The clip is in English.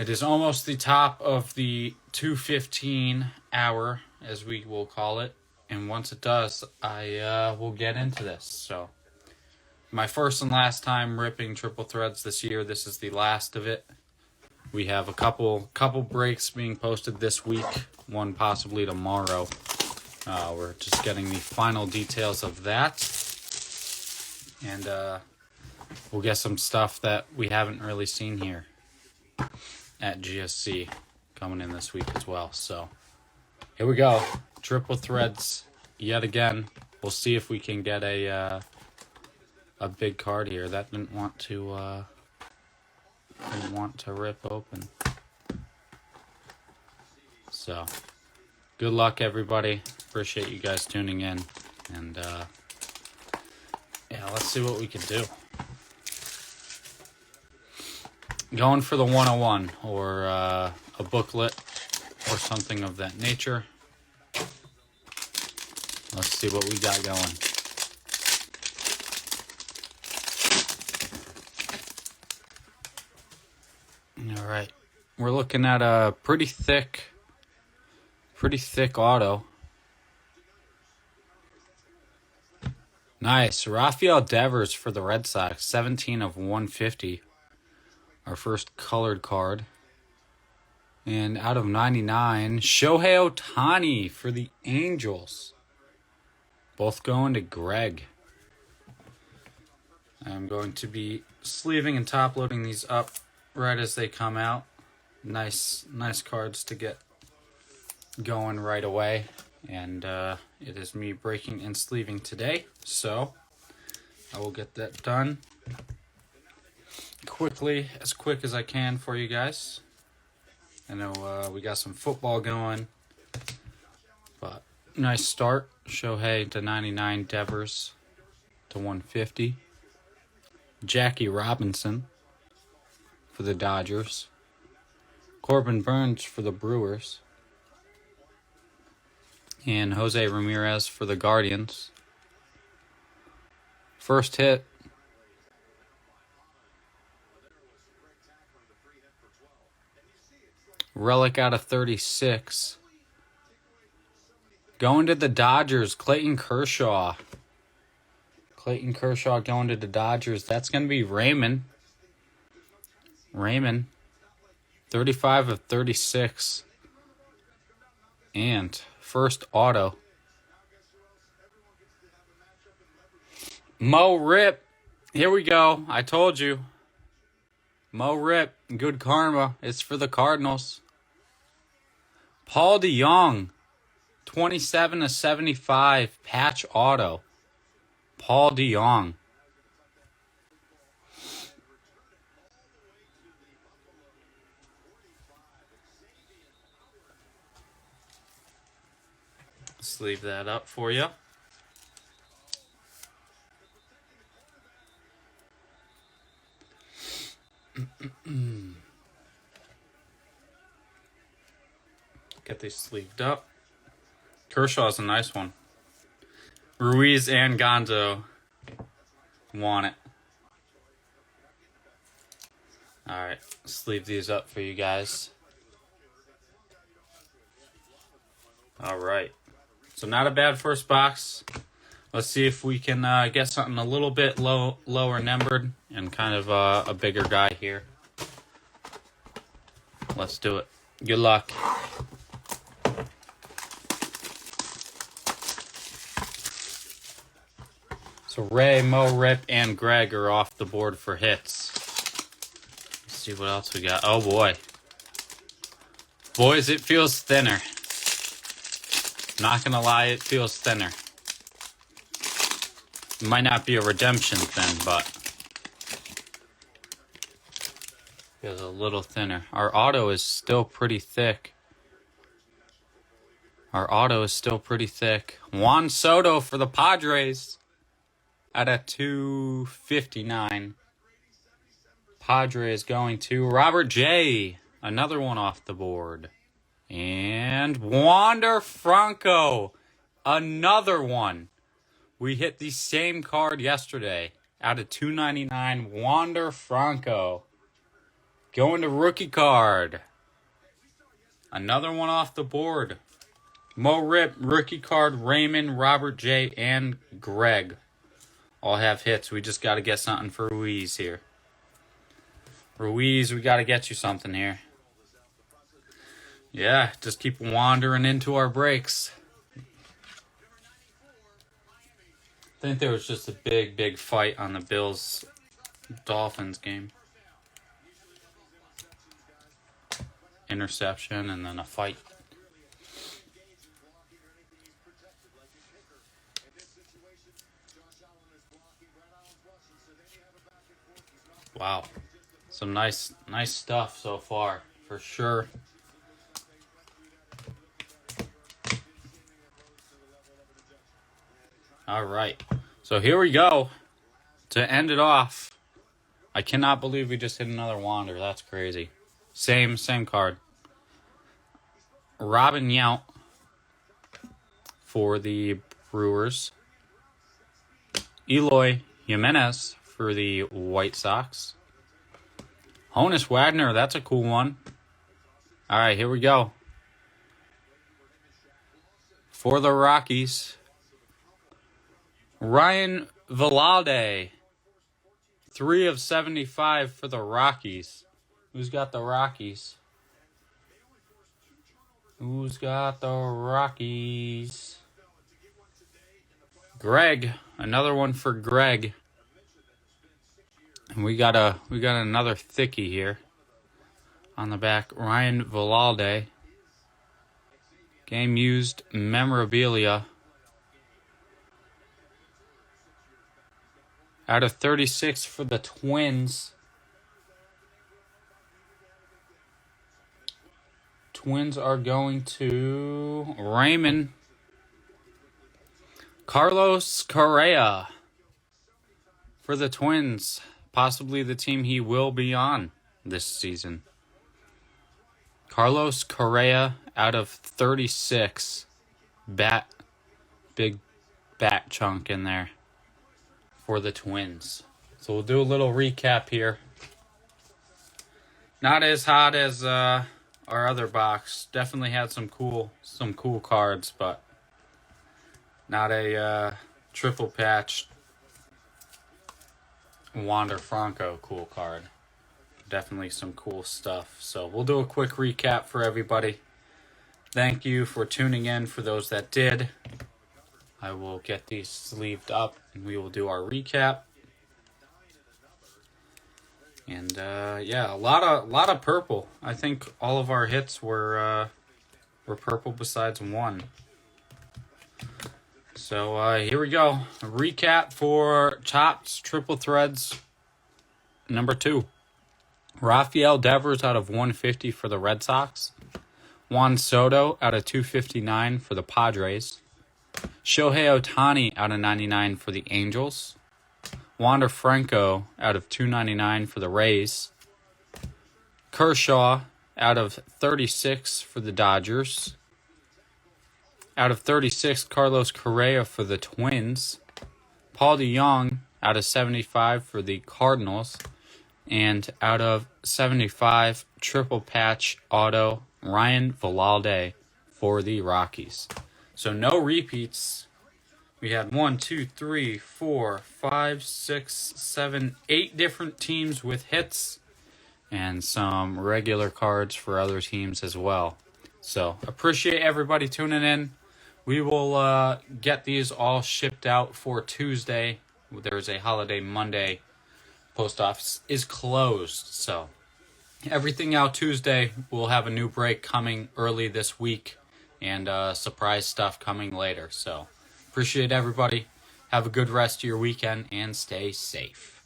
It is almost the top of the 2:15 hour, as we will call it. And once it does, I will get into this. So, my first and last time ripping triple threads this year. This is the last of it. We have a couple breaks being posted this week, one possibly tomorrow. We're just getting the final details of that. And we'll get some stuff that we haven't really seen here at GSC coming in this week as well. So here we go. Triple threads yet again. We'll see if we can get a big card here. That didn't want to rip open. So good luck, everybody. Appreciate you guys tuning in. And yeah, let's see what we can do. Going for the 101 or a booklet or something of that nature. Let's see what we got going. All right, we're looking at a pretty thick auto. Nice, Rafael Devers for the Red Sox, 17 of 150. Our first colored card. And out of 99, Shohei Ohtani for the Angels. Both going to Greg. I'm going to be sleeving and top loading these up right as they come out. Nice cards to get going right away. And it is me breaking and sleeving today. So I will get that done as quick as I can for you guys. I know we got some football going, but nice start. Shohei to 99, Devers to 150. Jackie Robinson for the Dodgers. Corbin Burns for the Brewers. And Jose Ramirez for the Guardians. First hit. Relic out of 36. Going to the Dodgers, Clayton Kershaw. Clayton Kershaw going to the Dodgers. That's going to be Raymond. 35 of 36. And first auto. Mo Rip. Here we go. I told you. Mo Rip. Good karma. It's for the Cardinals. Paul DeYoung. 27 of 75. Patch auto. Paul DeYoung. Sleeve that up for you. Get these sleeved up. Kershaw's a nice one. Ruiz and Gonzo want it. Alright, sleeve these up for you guys. Alright. So not a bad first box. Let's see if we can get something a little bit lower numbered and kind of a bigger guy here. Let's do it. Good luck. So Ray, Mo, Rip, and Greg are off the board for hits. Let's see what else we got. Oh boy. Boys, it feels thinner. Not gonna lie, it feels thinner. It might not be a redemption thin, but feels a little thinner. Our auto is still pretty thick. Juan Soto for the Padres at a 259. Padres going to Robert J. Another one off the board. And Wander Franco. Another one. We hit the same card yesterday. Out of 299, Wander Franco. Going to rookie card. Another one off the board. Mo Rip, rookie card, Raymond, Robert J, and Greg. All have hits. We just got to get something for Ruiz here. Ruiz, we got to get you something here. Yeah, just keep wandering into our breaks. I think there was just a big fight on the Bills-Dolphins game. Interception and then a fight. Wow. Some nice stuff so far, for sure. All right. So here we go. To end it off, I cannot believe we just hit another Wander. That's crazy. Same card. Robin Yount for the Brewers. Eloy Jimenez for the White Sox. Honus Wagner, that's a cool one. All right, here we go. For the Rockies, Ryan Velalde, 3 of 75 for the Rockies. Who's got the Rockies? Who's got the Rockies? Greg, another one for Greg. And we got another thickie here on the back. Ryan Velalde. Game used memorabilia. Out of 36 for the Twins. Twins are going to Raymond. Carlos Correa for the Twins. Possibly the team he will be on this season. Carlos Correa out of 36. Big bat chunk in there for the Twins. So we'll do a little recap here. Not as hot as our other box. Definitely had some cool cards, but not a triple patch Wander Franco cool card. Definitely some cool stuff. So we'll do a quick recap for everybody. Thank you for tuning in for those that did. I will get these sleeved up and we will do our recap. And yeah, a lot of purple. I think all of our hits were purple besides one. So here we go. A recap for Chops Triple Threads number 2. Rafael Devers out of 150 for the Red Sox. Juan Soto out of 259 for the Padres. Shohei Ohtani out of 99 for the Angels. Wander Franco out of 299 for the Rays. Kershaw out of 36 for the Dodgers. Out of 36, Carlos Correa for the Twins. Paul DeJong out of 75 for the Cardinals. And out of 75, triple patch auto, Ryan Velalde for the Rockies. So no repeats. We had 1, 2, 3, 4, 5, 6, 7, 8 different teams with hits. And some regular cards for other teams as well. So appreciate everybody tuning in. We will get these all shipped out for Tuesday. There's a holiday Monday. Post office is closed. So everything out Tuesday. We'll have a new break coming early this week. And surprise stuff coming later. So appreciate everybody. Have a good rest of your weekend and stay safe.